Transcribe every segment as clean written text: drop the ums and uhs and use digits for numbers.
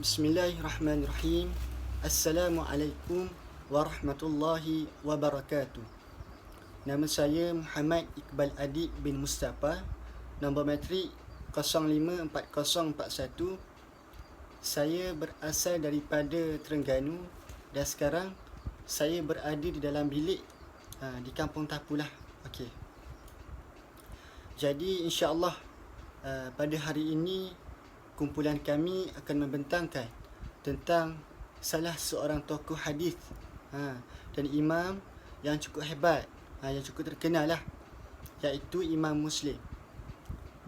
Bismillahirrahmanirrahim. Assalamualaikum warahmatullahi wabarakatuh. Nama saya Muhammad Iqbal Adib bin Mustafa. Nombor matrik 054041. Saya berasal daripada Terengganu dan sekarang saya berada di dalam bilik di Kampung Tapu lah. Okey. Jadi insya-Allah pada hari ini kumpulan kami akan membentangkan tentang salah seorang tokoh hadis dan imam yang cukup hebat, yang cukup terkenal lah, iaitu Imam Muslim.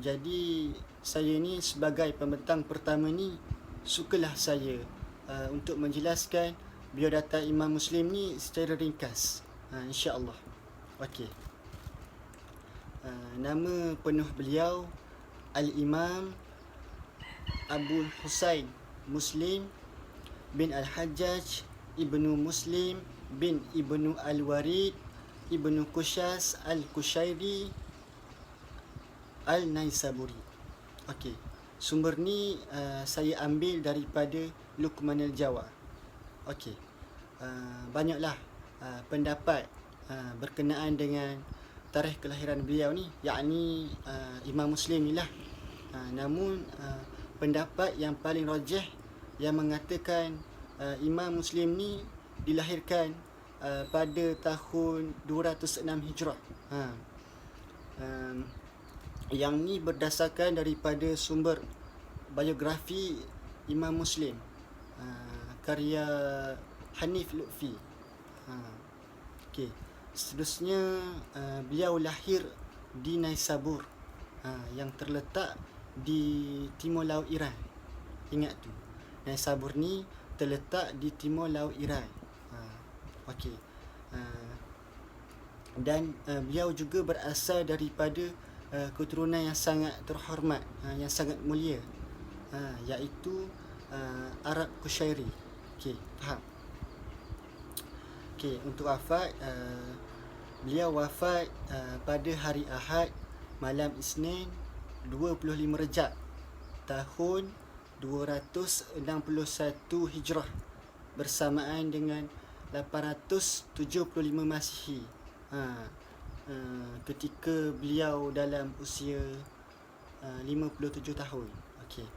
Jadi saya ni sebagai pembentang pertama ni, sukalah saya untuk menjelaskan biodata Imam Muslim ni secara ringkas, insya-Allah. Okey. Nama penuh beliau Al-Imam Abul Husain Muslim bin Al-Hajjaj Ibnu Muslim bin Ibnu Al-Warid Ibnu Kushas Al-Kushairi Al-Naisaburi. Okey. Sumber ni saya ambil daripada Luqman Al-Jawa. Okey. Banyaklah pendapat berkenaan dengan tarikh kelahiran beliau ni, yakni Imam Muslim ni lah. Namun pendapat yang paling rajih yang mengatakan Imam Muslim ni dilahirkan pada tahun 206 Hijrah. Yang ni berdasarkan daripada sumber biografi Imam Muslim, karya Hanif Lutfi. Okey. Seterusnya beliau lahir di Naisabur, yang terletak di timur laut Iran. Ingat tu, Naisabur ni terletak di timur laut Iran. Okey. Dan beliau juga berasal daripada keturunan yang sangat terhormat, yang sangat mulia, iaitu Arab Kushairi. Okey, faham? Okey, untuk wafat, beliau wafat pada hari Ahad malam Isnin 25 Rejab tahun 261 Hijrah bersamaan dengan 875 Masihi. Ketika beliau dalam usia 57 tahun. Okey.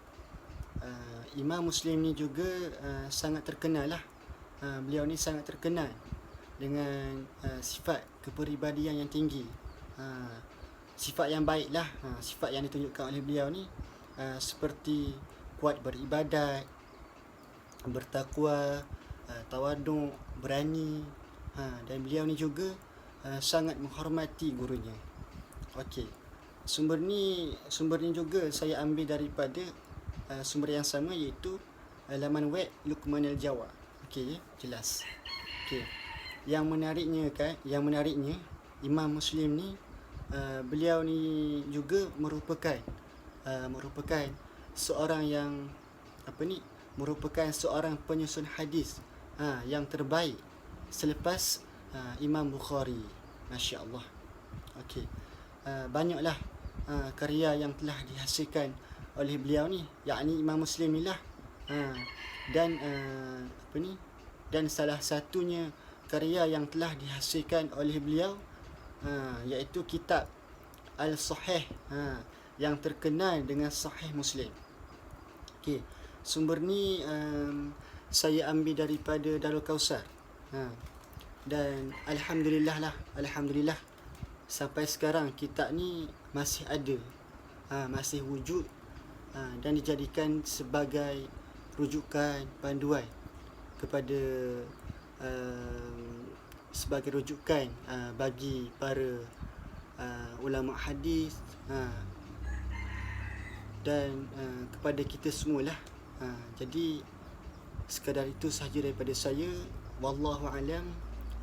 Imam Muslim ni juga sangat terkenal lah. Beliau ni sangat terkenal dengan sifat kepribadian yang tinggi, sifat yang baik lah, sifat yang ditunjukkan oleh beliau ni seperti kuat beribadat, bertakwa, tawaduk, berani, dan beliau ni juga sangat menghormati gurunya. Okey. Sumber ni juga saya ambil daripada sumber yang sama, iaitu laman web Luqman Al-Jawa. Okey, jelas. Okey. Yang menariknya Imam Muslim ni, beliau ni juga merupakan seorang yang merupakan seorang penyusun hadis yang terbaik selepas Imam Bukhari. Masya-Allah. Okey. Banyaklah karya yang telah dihasilkan oleh beliau ni, yakni Imam Muslim ni lah. Dan dan salah satunya karya yang telah dihasilkan oleh beliau iaitu kitab Al-Sahih, yang terkenal dengan Sahih Muslim. Okey, sumber ni saya ambil daripada Darul Kausar. Dan alhamdulillah sampai sekarang kitab ni masih ada, masih wujud, dan dijadikan sebagai rujukan panduan kepada sebagai rujukan bagi para ulama hadis, dan kepada kita semualah. Jadi sekadar itu sahaja daripada saya. Wallahu alam.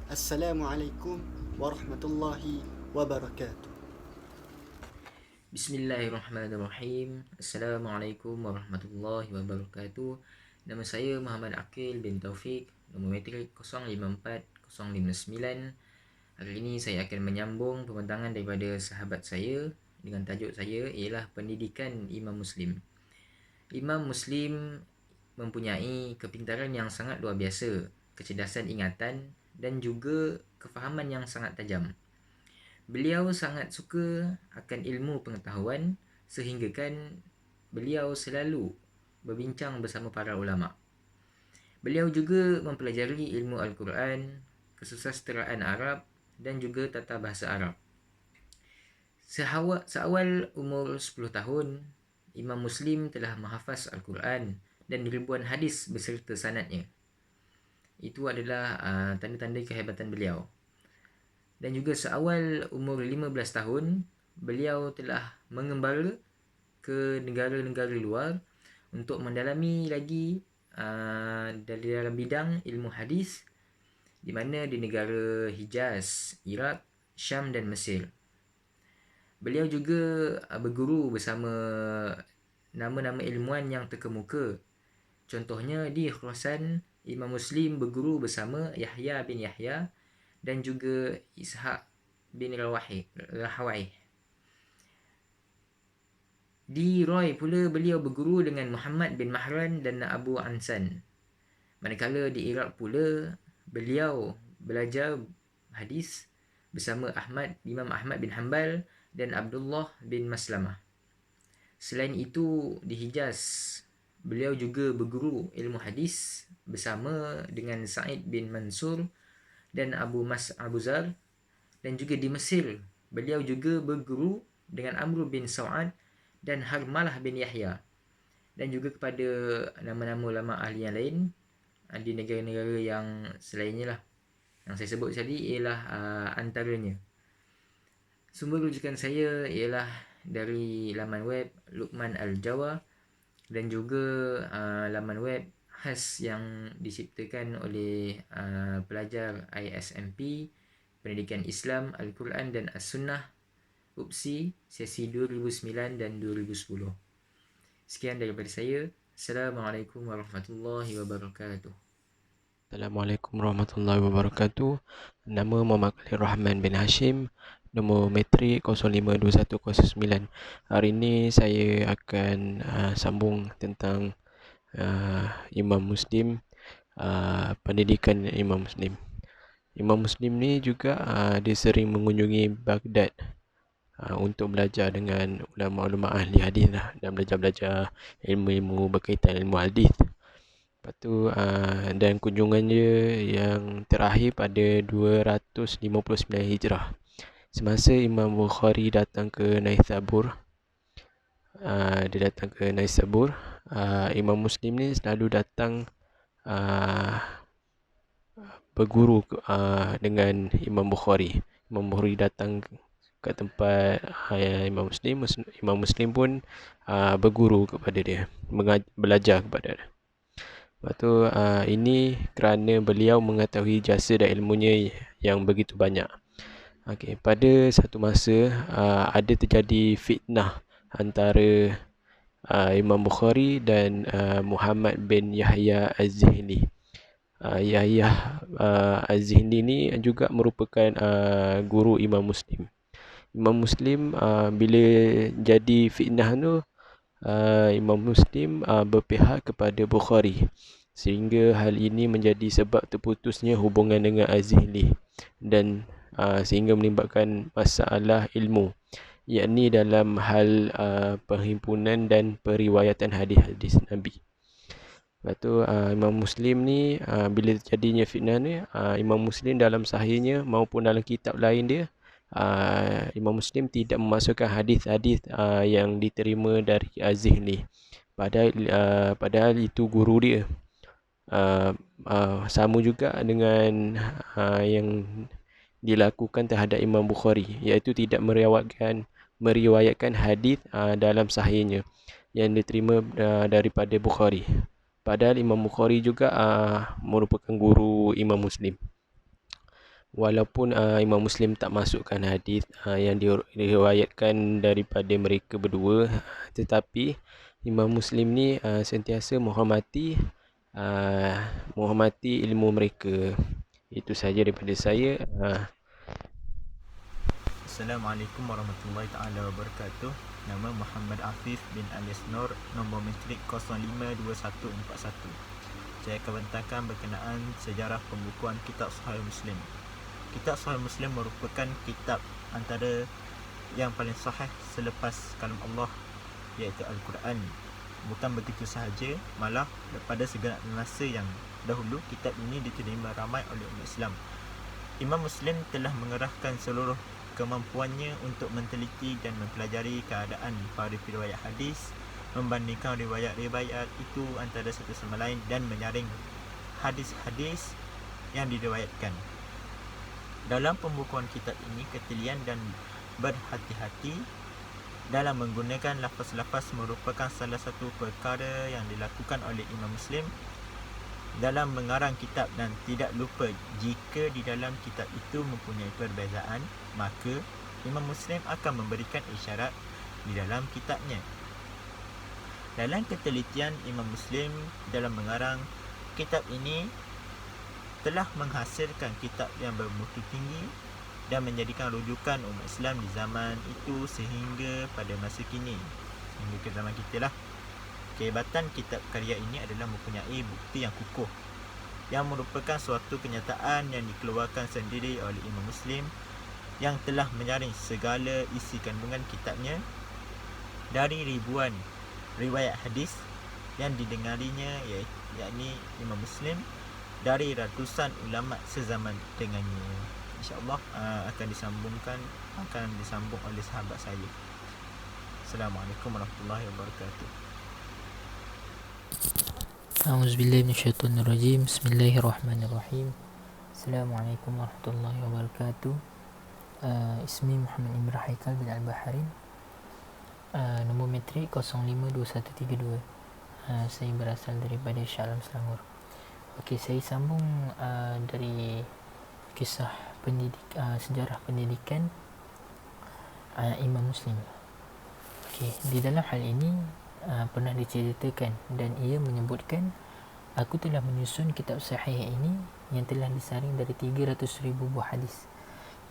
Assalamualaikum warahmatullahi wabarakatuh. Bismillahirrahmanirrahim. Assalamualaikum warahmatullahi wabarakatuh. Nama saya Muhammad Aqil bin Taufik, nombor matrik 054059. Hari ini saya akan menyambung pembentangan daripada sahabat saya dengan tajuk saya ialah pendidikan Imam Muslim. Imam Muslim mempunyai kepintaran yang sangat luar biasa, kecerdasan ingatan dan juga kefahaman yang sangat tajam. Beliau sangat suka akan ilmu pengetahuan sehinggakan beliau selalu berbincang bersama para ulama. Beliau juga mempelajari ilmu Al-Quran, kesusasteraan Arab dan juga tata bahasa Arab. Seawal umur 10 tahun, Imam Muslim telah menghafaz Al-Quran dan ribuan hadis beserta sanadnya. Itu adalah tanda-tanda kehebatan beliau. Dan juga seawal umur 15 tahun, beliau telah mengembara ke negara-negara luar untuk mendalami lagi dari dalam bidang ilmu hadis, di mana di negara Hijaz, Iraq, Syam dan Mesir. Beliau juga berguru bersama nama-nama ilmuwan yang terkemuka. Contohnya di Khurasan, Imam Muslim berguru bersama Yahya bin Yahya dan juga Ishaq bin Rahawai. Di Roy pula beliau berguru dengan Muhammad bin Mahran dan Abu Ansan. Manakala di Iraq pula beliau belajar hadis bersama Imam Ahmad bin Hanbal dan Abdullah bin Maslamah. Selain itu di Hijaz beliau juga berguru ilmu hadis bersama dengan Sa'id bin Mansur dan Abu Zar. Dan juga di Mesir beliau juga berguru dengan Amr bin Sa'ad dan Harmalah bin Yahya, dan juga kepada nama-nama ulama ahli yang lain di negara-negara yang selainnya lah. Yang saya sebut tadi ialah antaranya. Sumber rujukan saya ialah dari laman web Luqman Al-Jawa dan juga laman web khas yang diciptakan oleh pelajar ISMP Pendidikan Islam, Al-Quran dan As-Sunnah UPSI sesi 2009 dan 2010. Sekian daripada saya. Assalamualaikum warahmatullahi wabarakatuh. Assalamualaikum warahmatullahi wabarakatuh. Nama Muhammad Khalil Rahman bin Hashim, nombor metrik 052109. Hari ini saya akan sambung tentang Imam Muslim, pendidikan Imam Muslim. Imam Muslim ni juga dia sering mengunjungi Baghdad untuk belajar dengan ulama-ulama ahli hadis lah, dan belajar ilmu-ilmu berkaitan ilmu hadis. Lepas tu dan kunjungan dia yang terakhir pada 259 Hijrah, semasa Imam Bukhari datang ke Naisabur. Dia datang ke Naisabur. Imam Muslim ni selalu datang berguru dengan Imam Bukhari. Imam Bukhari datang ke tempat Imam Muslim. Imam Muslim pun berguru kepada dia, belajar kepada dia. Lepas tu ini kerana beliau mengetahui jasa dan ilmunya yang begitu banyak. Okey, pada satu masa ada terjadi fitnah antara Imam Bukhari dan Muhammad bin Yahya Az-Zihli. Yahya Az-Zihli ni juga merupakan guru Imam Muslim. Imam Muslim bila jadi fitnah tu, Imam Muslim berpihak kepada Bukhari, sehingga hal ini menjadi sebab terputusnya hubungan dengan Az-Zihli, dan sehingga melibatkan masalah ilmu, yakni dalam hal perhimpunan dan periwayatan hadis-hadis Nabi. Lepas tu Imam Muslim ni bila terjadinya fitnah ni, Imam Muslim dalam sahihnya maupun dalam kitab lain dia, Imam Muslim tidak memasukkan hadis-hadis yang diterima dari Az-Zihli, padahal itu guru dia. Sama juga dengan yang dilakukan terhadap Imam Bukhari, iaitu tidak meriwayatkan hadis dalam sahihnya yang diterima daripada Bukhari, padahal Imam Bukhari juga merupakan guru Imam Muslim. Walaupun Imam Muslim tak masukkan hadis yang diriwayatkan daripada mereka berdua, tetapi Imam Muslim ni sentiasa menghormati ilmu mereka. Itu saja daripada saya. Assalamualaikum warahmatullahi taala wabarakatuh. Nama Muhammad Afif bin Alias Nur, nombor matrik 052141. Saya akan bentangkan berkenaan sejarah pembukuan kitab Sahih Muslim. Kitab Sahih Muslim merupakan kitab antara yang paling sahih selepas kalam Allah, iaitu Al-Quran. Bukan begitu sahaja, malah pada segenap masa yang dahulu kitab ini diterima ramai oleh umat Islam. Imam Muslim telah mengerahkan seluruh kemampuannya untuk menteliti dan mempelajari keadaan para periwayat hadis, membandingkan riwayat-riwayat itu antara satu sama lain dan menyaring hadis-hadis yang diriwayatkan. Dalam pembukuan kitab ini, ketelian dan berhati-hati dalam menggunakan lafaz-lafaz merupakan salah satu perkara yang dilakukan oleh Imam Muslim dalam mengarang kitab, dan tidak lupa jika di dalam kitab itu mempunyai perbezaan, maka Imam Muslim akan memberikan isyarat di dalam kitabnya. Dalam ketelitian Imam Muslim dalam mengarang kitab ini telah menghasilkan kitab yang bermutu tinggi dan menjadikan rujukan umat Islam di zaman itu sehingga pada masa kini, sehingga ke zaman kita lah. Kehebatan kitab karya ini adalah mempunyai bukti yang kukuh, yang merupakan suatu kenyataan yang dikeluarkan sendiri oleh Imam Muslim yang telah menyaring segala isi kandungan kitabnya dari ribuan riwayat hadis yang didengarinya, yakni Imam Muslim dari ratusan ulama sezaman dengannya. InsyaAllah akan disambung oleh sahabat saya. Assalamualaikum warahmatullahi wabarakatuh. A'udzubillahi minasyaitonirrajim. Bismillahirrahmanirrahim. Assalamualaikum warahmatullahi wabarakatuh. Ismi Muhammad Imran Haikal bin Al-Baharin. Nombor matrik 052132. Saya berasal daripada Shah Alam Selangor. Okey, saya sambung dari kisah sejarah pendidikan Imam Muslim. Okey, di dalam hal ini pernah diceritakan dan ia menyebutkan, aku telah menyusun kitab sahih ini yang telah disaring dari 300,000 buah hadis.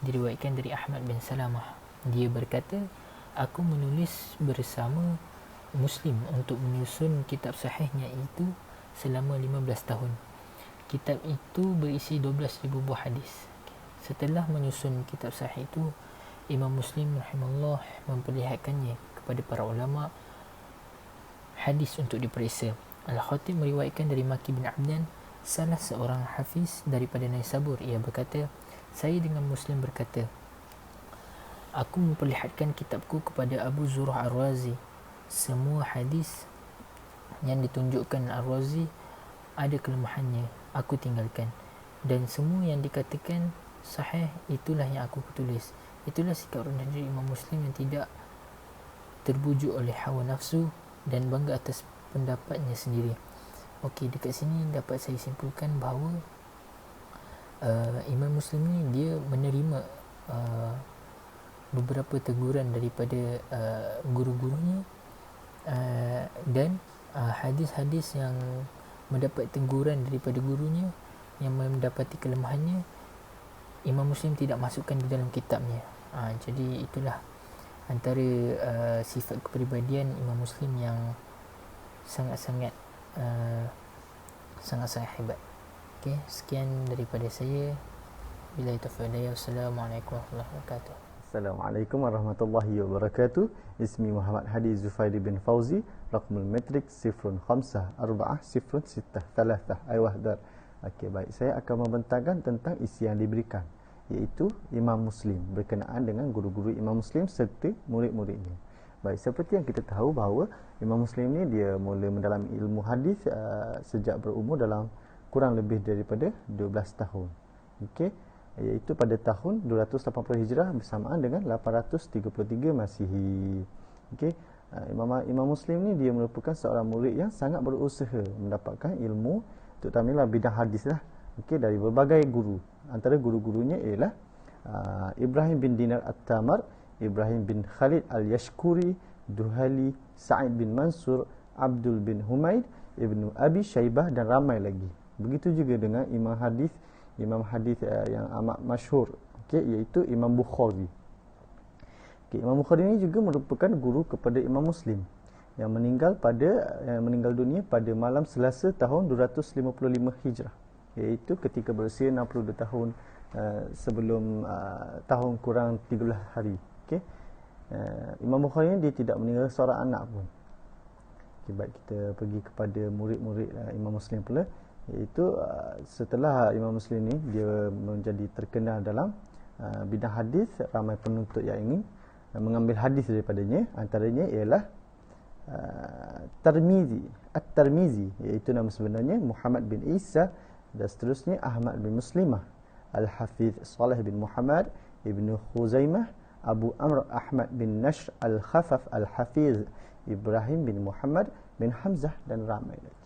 Diriwayatkan dari Ahmad bin Salamah. Dia berkata, aku menulis bersama Muslim untuk menyusun kitab sahihnya itu selama 15 tahun. Kitab itu berisi 12,000 buah hadis. Setelah menyusun kitab sahih itu, Imam Muslim rahimahullah memperlihatkannya kepada para ulama hadis untuk diperiksa. Al-Khatib meriwayatkan dari Maki bin Abdan, salah seorang hafiz daripada Naisabur. Ia berkata, saya dengan Muslim berkata, aku memperlihatkan kitabku kepada Abu Zur'ah Ar-Razi. Semua hadis yang ditunjukkan Ar-Razi ada kelemahannya, aku tinggalkan, dan semua yang dikatakan sahih itulah yang aku tulis. Itulah sikap rendah diri Imam Muslim yang tidak terbujuk oleh hawa nafsu dan bangga atas pendapatnya sendiri. Okey, dekat sini dapat saya simpulkan bahawa Imam Muslim ni dia menerima beberapa teguran daripada guru-gurunya, dan hadis-hadis yang mendapat teguran daripada gurunya yang mendapati kelemahannya, Imam Muslim tidak masukkan di dalam kitabnya. Jadi itulah antara sifat kepribadian Imam Muslim yang sangat-sangat hebat. Okey, sekian daripada saya. Billahi taufiq wal hidayah. Assalamualaikum warahmatullahi wabarakatuh. Assalamualaikum warahmatullahi wabarakatuh. Ismi Muhammad Hadi Zufairi bin Fauzi. Raqmul matrik 05406063 Aywahdar. Okey, baik. Saya akan membentangkan tentang isi yang diberikan, iaitu Imam Muslim, berkenaan dengan guru-guru Imam Muslim serta murid-muridnya. Baik, seperti yang kita tahu bahawa Imam Muslim ni dia mula mendalami ilmu hadis sejak berumur dalam kurang lebih daripada 12 tahun. Okey, iaitu pada tahun 280 Hijrah bersamaan dengan 833 Masihi. Okey, Imam Muslim ni dia merupakan seorang murid yang sangat berusaha mendapatkan ilmu, terutamanya bidang hadis lah. Okey, dari berbagai guru. Antara guru-gurunya ialah Ibrahim bin Dinar At-Tamar, Ibrahim bin Khalid Al-Yashkuri, Duhali, Sa'id bin Mansur, Abdul bin Humaid, Ibnu Abi Syaibah dan ramai lagi. Begitu juga dengan imam hadis yang amat masyhur, okey, iaitu Imam Bukhari. Imam Bukhari ini juga merupakan guru kepada Imam Muslim yang meninggal dunia pada malam Selasa tahun 255 Hijrah, iaitu ketika berusia 62 tahun sebelum tahun kurang 13 hari. Okey. Imam Bukhari ini dia tidak meninggal seorang anak pun. Okay, baik, kita pergi kepada murid-murid Imam Muslim pula, iaitu setelah Imam Muslim ni dia menjadi terkenal dalam bidang hadis, ramai penuntut yang ingin mengambil hadis daripadanya. Antaranya ialah At-Tirmizi, iaitu nama sebenarnya Muhammad bin Isa, dan seterusnya Ahmad bin Muslimah, Al-Hafiz Salih bin Muhammad, Ibnu Khuzaimah, Abu Amr Ahmad bin Nashr Al-Khafaf, Al-Hafiz Ibrahim bin Muhammad bin Hamzah, dan ramai lagi.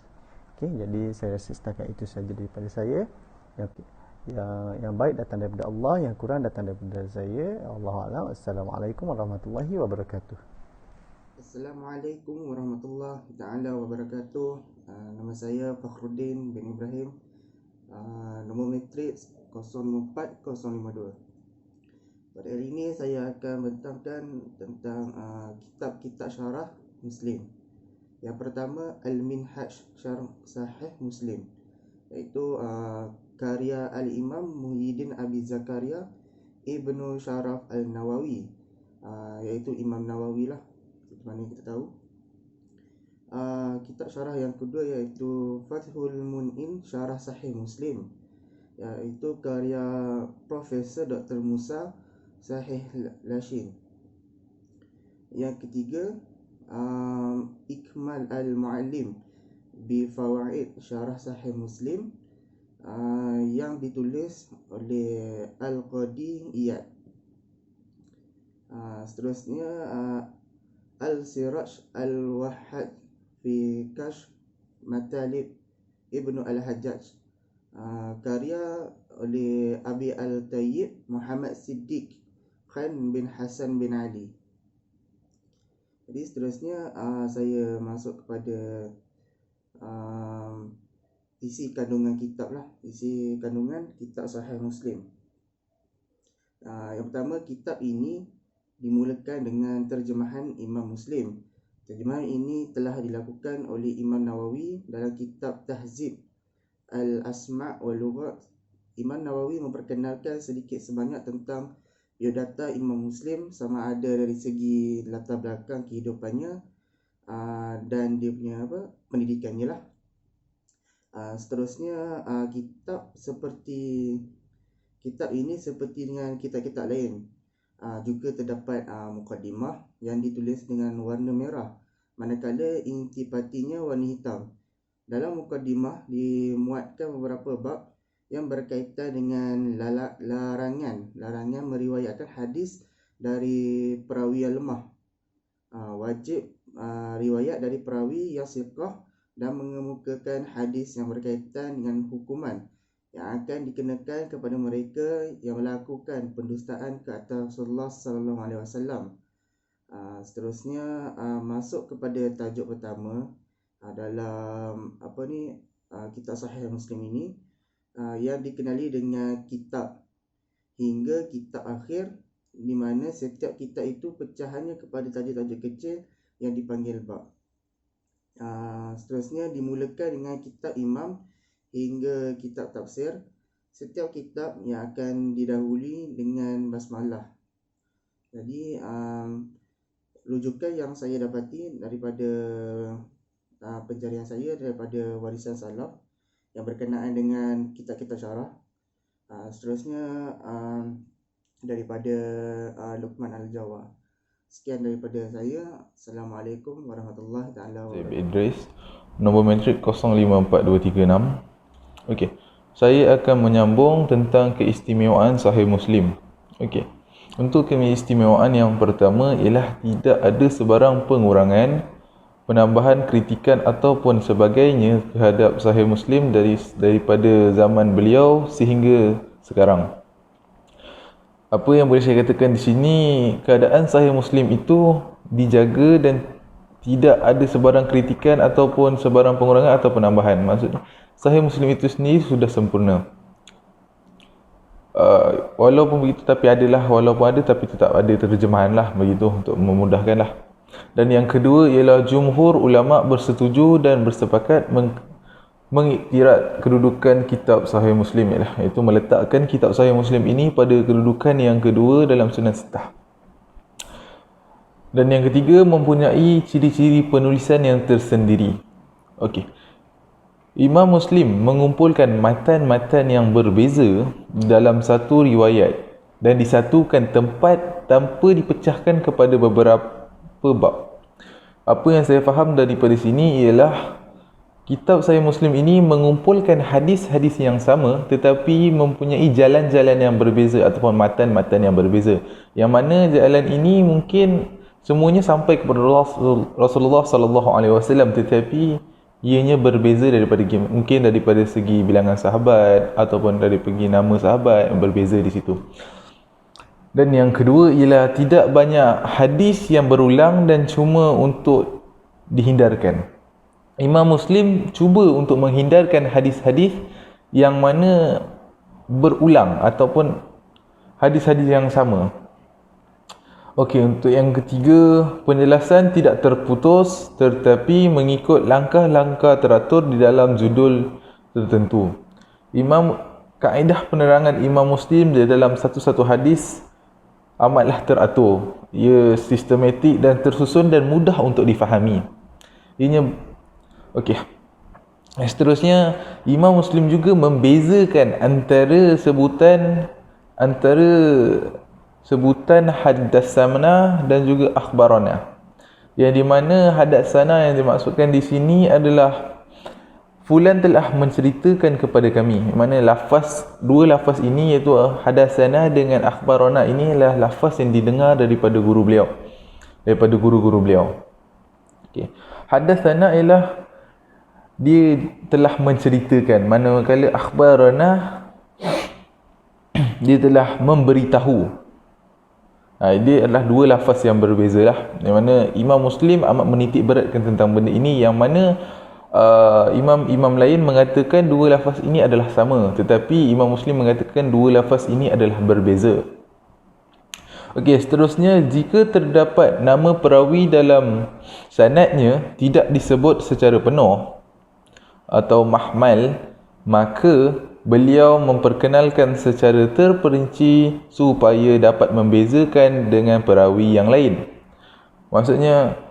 Okey, jadi saya rasa setakat itu saja daripada saya. Yang baik datang daripada Allah, yang kurang datang daripada saya. Allahu a'lam. Assalamualaikum warahmatullahi wabarakatuh. Assalamualaikum warahmatullahi taala wabarakatuh. Nama saya Fakhruddin bin Ibrahim. Nombor matrik 04-052. Pada hari ini saya akan bentangkan tentang kitab-kitab syarah Muslim. Yang pertama, Al-Minhaj Syarh Sahih Muslim, iaitu karya Al-Imam Muhyiddin Abi Zakaria Ibnu Syaraf Al-Nawawi, iaitu Imam Nawawi lah, mana kita tahu. Kitab syarah yang kedua iaitu Fathul Mun'in Syarah Sahih Muslim, iaitu karya Profesor Dr. Musa Sahih Lashin. Yang ketiga, Ikmal Al-Muallim bi Fawaid Syarah Sahih Muslim, yang ditulis oleh Al-Qadi Iyad. Seterusnya, Al-Siraj Al-Wahhad fi Kashf Matalib Ibnu Al-Hajjaj, karya oleh Abi Al-Tayyib Muhammad Siddiq Khan bin Hasan bin Ali. Jadi seterusnya saya masuk kepada isi kandungan kitab lah, isi kandungan kitab Sahih Muslim. Yang pertama, kitab ini dimulakan dengan terjemahan Imam Muslim. Terjemahan ini telah dilakukan oleh Imam Nawawi dalam kitab Tahzib Al-Asma' wal Lughat. Imam Nawawi memperkenalkan sedikit sebanyak tentang biodata Imam Muslim, sama ada dari segi latar belakang kehidupannya dan dia punya pendidikannya lah. Seterusnya, kitab ini seperti dengan kitab-kitab lain, juga terdapat mukadimah yang ditulis dengan warna merah, manakala intipatinya warna hitam. Dalam mukadimah dimuatkan beberapa bab yang berkaitan dengan larangan meriwayatkan hadis dari perawi yang lemah. Wajib riwayat dari perawi yang siqah, dan mengemukakan hadis yang berkaitan dengan hukuman yang akan dikenakan kepada mereka yang melakukan pendustaan ke atas Rasulullah sallallahu alaihi wasallam. Seterusnya, masuk kepada tajuk pertama dalam kitab Sahih Muslim ini, yang dikenali dengan kitab hingga kitab akhir, di mana setiap kitab itu pecahannya kepada tajuk-tajuk kecil yang dipanggil bab. Seterusnya dimulakan dengan kitab Imam hingga kitab tafsir. Setiap kitab yang akan didahului dengan basmalah. Jadi rujukan yang saya dapati daripada pencarian saya daripada warisan salaf yang berkenaan dengan kitab-kitab syarah. Seterusnya daripada Luqman Al-Jawa. Sekian daripada saya. Assalamualaikum warahmatullahi taala wabarakatuh. Idris, nombor matrik 054236. Okey. Saya akan menyambung tentang keistimewaan Sahih Muslim. Okey. Untuk keistimewaan yang pertama ialah tidak ada sebarang pengurangan, penambahan, kritikan ataupun sebagainya terhadap Sahih Muslim daripada zaman beliau sehingga sekarang. Apa yang boleh saya katakan di sini, keadaan Sahih Muslim itu dijaga dan tidak ada sebarang kritikan ataupun sebarang pengurangan atau penambahan. Maksudnya, Sahih Muslim itu sendiri sudah sempurna. walaupun begitu tapi walaupun ada tapi tetap ada terjemahan lah begitu untuk memudahkan lah. Dan yang kedua ialah jumhur ulama bersetuju dan bersepakat mengiktiraf kedudukan kitab Sahih Muslim, iaitu meletakkan kitab Sahih Muslim ini pada kedudukan yang kedua dalam Sunan Sittah. Dan yang ketiga, mempunyai ciri-ciri penulisan yang tersendiri. Okey. Imam Muslim mengumpulkan matan-matan yang berbeza dalam satu riwayat dan disatukan tempat tanpa dipecahkan kepada beberapa bab. Apa yang saya faham daripada sini ialah kitab Sahih Muslim ini mengumpulkan hadis-hadis yang sama tetapi mempunyai jalan-jalan yang berbeza ataupun matan-matan yang berbeza. Yang mana jalan ini mungkin semuanya sampai kepada Rasulullah sallallahu alaihi wasallam tetapi ianya berbeza mungkin daripada segi bilangan sahabat ataupun dari segi nama sahabat yang berbeza di situ. Dan yang kedua ialah tidak banyak hadis yang berulang dan cuma untuk dihindarkan. Imam Muslim cuba untuk menghindarkan hadis-hadis yang mana berulang ataupun hadis-hadis yang sama. Okey, untuk yang ketiga, penjelasan tidak terputus tetapi mengikut langkah-langkah teratur di dalam judul tertentu. Kaedah penerangan Imam Muslim di dalam satu-satu hadis amatlah teratur. Ia sistematik dan tersusun dan mudah untuk difahami. Okey. Seterusnya, Imam Muslim juga membezakan antara sebutan hadatsana dan juga akhbarana. Yang di mana hadatsana yang dimaksudkan di sini adalah fulan telah menceritakan kepada kami. Di mana dua lafaz ini iaitu hadatsana dengan akhbarana ini adalah lafaz yang didengar daripada guru-guru beliau. Okey. Hadatsana ialah dia telah menceritakan, manakala akhbarana dia telah memberitahu. Dia adalah dua lafaz yang berbeza lah. Yang mana Imam Muslim amat menitik beratkan tentang benda ini, yang mana imam-imam lain mengatakan dua lafaz ini adalah sama, tetapi Imam Muslim mengatakan dua lafaz ini adalah berbeza. Okey, seterusnya, jika terdapat nama perawi dalam sanadnya tidak disebut secara penuh atau mahmal, maka beliau memperkenalkan secara terperinci supaya dapat membezakan dengan perawi yang lain. Maksudnya,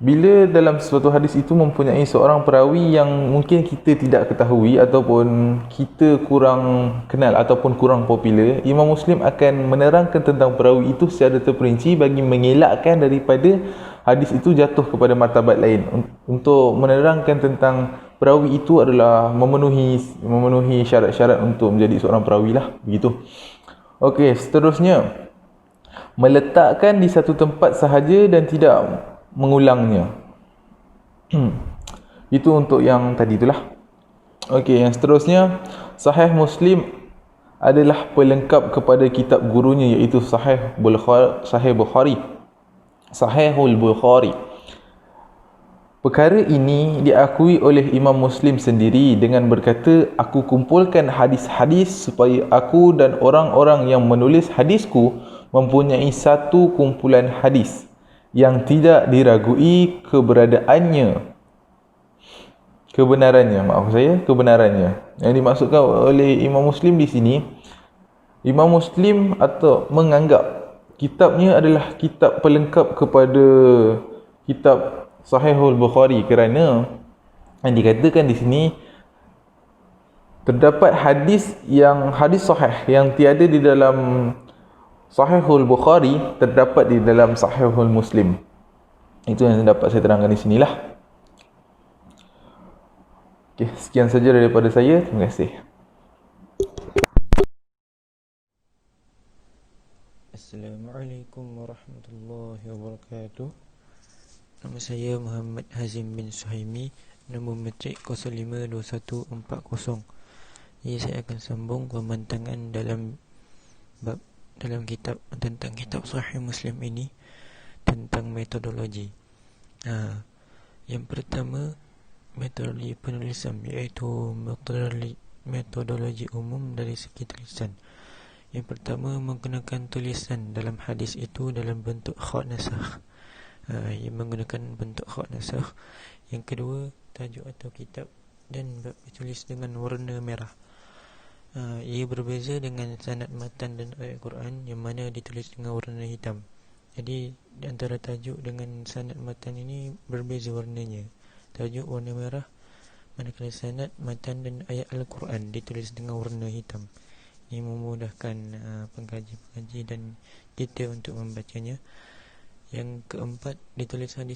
bila dalam suatu hadis itu mempunyai seorang perawi yang mungkin kita tidak ketahui ataupun kita kurang kenal ataupun kurang popular, Imam Muslim akan menerangkan tentang perawi itu secara terperinci bagi mengelakkan daripada hadis itu jatuh kepada martabat lain. Untuk menerangkan tentang perawi itu adalah memenuhi syarat-syarat untuk menjadi seorang perawi lah, begitu. Okey, seterusnya, meletakkan di satu tempat sahaja dan tidak mengulangnya. Itu untuk yang tadi itulah. Okey, yang seterusnya, Sahih Muslim adalah pelengkap kepada kitab gurunya iaitu Sahihul Bukhari. Perkara ini diakui oleh Imam Muslim sendiri dengan berkata, aku kumpulkan hadis-hadis supaya aku dan orang-orang yang menulis hadisku mempunyai satu kumpulan hadis yang tidak diragui kebenarannya. Yang dimaksudkan oleh Imam Muslim di sini, Imam Muslim atau menganggap kitabnya adalah kitab pelengkap kepada kitab Sahihul Bukhari, kerana yang dikatakan di sini terdapat hadis sahih yang tiada di dalam Sahihul Bukhari terdapat di dalam Sahihul Muslim. Itu yang dapat saya terangkan di sinilah. Okey, sekian saja daripada saya. Terima kasih. Assalamualaikum warahmatullahi wabarakatuh. Nama saya Muhammad Hazim bin Suhaimi, nombor matrik 052140. Jadi saya akan sambung pembentangan dalam kitab tentang kitab Sahih Muslim ini tentang metodologi. Yang pertama, metodologi penulisan, iaitu metodologi umum dari segi tulisan. Yang pertama, menggunakan tulisan dalam hadis itu dalam bentuk khat nasakh. Yang menggunakan bentuk khat nasakh. Yang kedua, tajuk atau kitab dan bab ditulis dengan warna merah. Ia berbeza dengan sanad matan dan ayat Quran yang mana ditulis dengan warna hitam. Jadi di antara tajuk dengan sanad matan ini berbeza warnanya. Tajuk warna merah, manakala sanad matan dan ayat Al-Quran ditulis dengan warna hitam. Ini memudahkan pengkaji dan kita untuk membacanya. Yang keempat, tulisan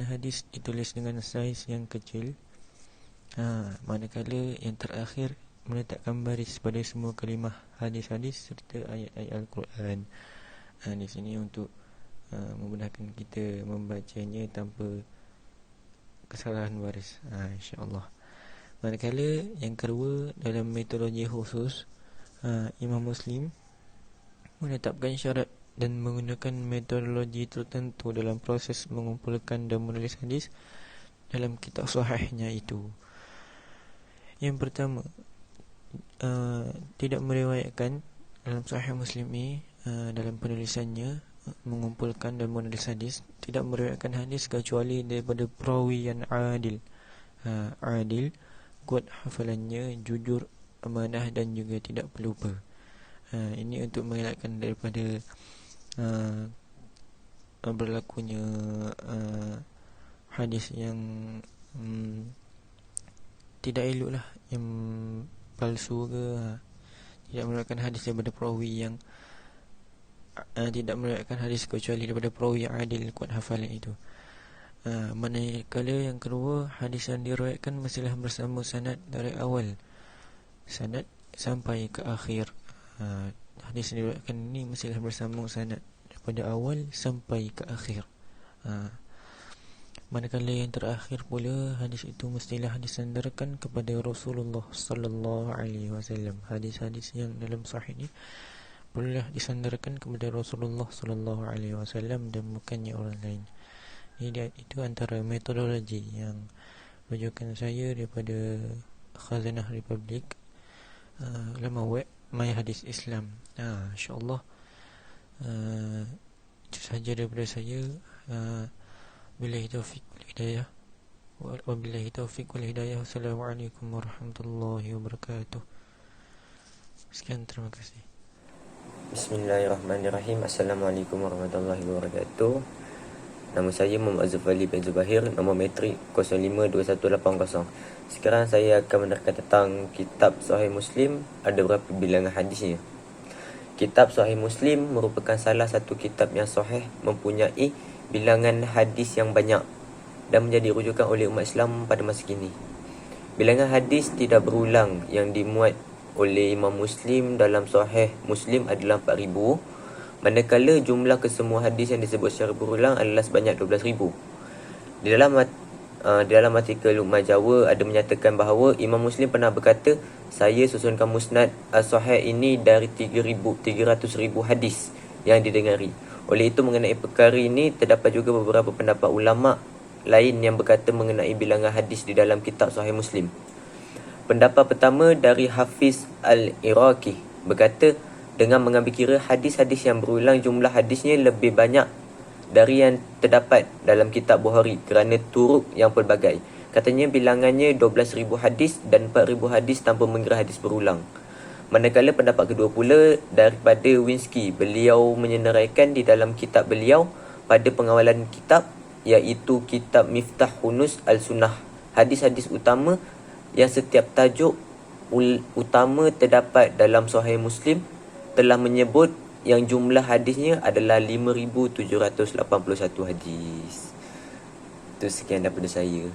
hadis ditulis dengan saiz yang kecil. Manakala yang terakhir meletakkan baris pada semua kalimah hadis-hadis serta ayat-ayat Al-Quran. Di sini untuk memudahkan kita membacanya tanpa kesalahan baris, insya-Allah. Manakala yang kedua, dalam metodologi khusus, Imam Muslim menetapkan syarat dan menggunakan metodologi tertentu dalam proses mengumpulkan dan menulis hadis dalam kitab sahihnya itu. Yang pertama, tidak meriwayatkan dalam Sahih Muslim ini, dalam penulisannya mengumpulkan dan menulis hadis, tidak meriwayatkan hadis kecuali daripada perawi yang adil. Adil, kuat hafalannya, jujur, amanah dan juga tidak pelupa. Ini untuk mengelakkan daripada berlakunya hadis yang tidak elok lah, yang palsu ke. Tidak meriwayatkan hadis daripada perawi yang tidak meriwayatkan hadis kecuali daripada perawi yang adil, kuat hafalan itu. Manakala yang kedua, hadis yang diriwayatkan mestilah bersama sanad dari awal sanad sampai ke akhir. Hadis yang diriwayatkan ini mestilah bersama sanad daripada awal sampai ke akhir. Manakala yang terakhir pula, hadis itu mestilah disandarkan kepada Rasulullah sallallahu alaihi wasallam. Hadis-hadis yang dalam sahih ini perlulah disandarkan kepada Rasulullah sallallahu alaihi wasallam dan bukannya orang lain. Itu antara metodologi yang rujukan saya daripada Khazanah Republik, laman web My Hadis Islam. InsyaAllah itu sahaja daripada saya. Billahi taufiq wal hidayah. Wabillahi taufiq wal hidayah. Wassalamualaikum warahmatullahi wabarakatuh. Sekian, terima kasih. Bismillahirrahmanirrahim. Assalamualaikum warahmatullahi wabarakatuh. Nama saya Muhammad Zufali bin Zubahir, nombor metrik 052180. Sekarang saya akan menerangkan tentang kitab Sahih Muslim, ada berapa bilangan hadisnya. Kitab Sahih Muslim merupakan salah satu kitab yang sahih, mempunyai bilangan hadis yang banyak dan menjadi rujukan oleh umat Islam pada masa kini. Bilangan hadis tidak berulang yang dimuat oleh Imam Muslim dalam Sahih Muslim adalah 4,000, manakala jumlah kesemua hadis yang disebut secara berulang adalah sebanyak 12,000. Di dalam artikel Luqman Jawa ada menyatakan bahawa Imam Muslim pernah berkata, saya susunkan musnad as-sahih ini dari 300,000 hadis yang didengari. Oleh itu, mengenai perkara ini terdapat juga beberapa pendapat ulama lain yang berkata mengenai bilangan hadis di dalam kitab Sahih Muslim. Pendapat pertama dari Hafiz Al-Iraqi berkata, dengan mengambil kira hadis-hadis yang berulang, jumlah hadisnya lebih banyak dari yang terdapat dalam kitab Bukhari kerana turuk yang pelbagai. Katanya bilangannya 12,000 hadis dan 4,000 hadis tanpa mengira hadis berulang. Manakala pendapat kedua pula daripada Winsky, beliau menyenaraikan di dalam kitab beliau pada pengawalan kitab, iaitu kitab Miftah Hunus Al-Sunnah, hadis-hadis utama yang setiap tajuk utama terdapat dalam Sahih Muslim telah menyebut yang jumlah hadisnya adalah 5,781 hadis. Itu sekian daripada saya.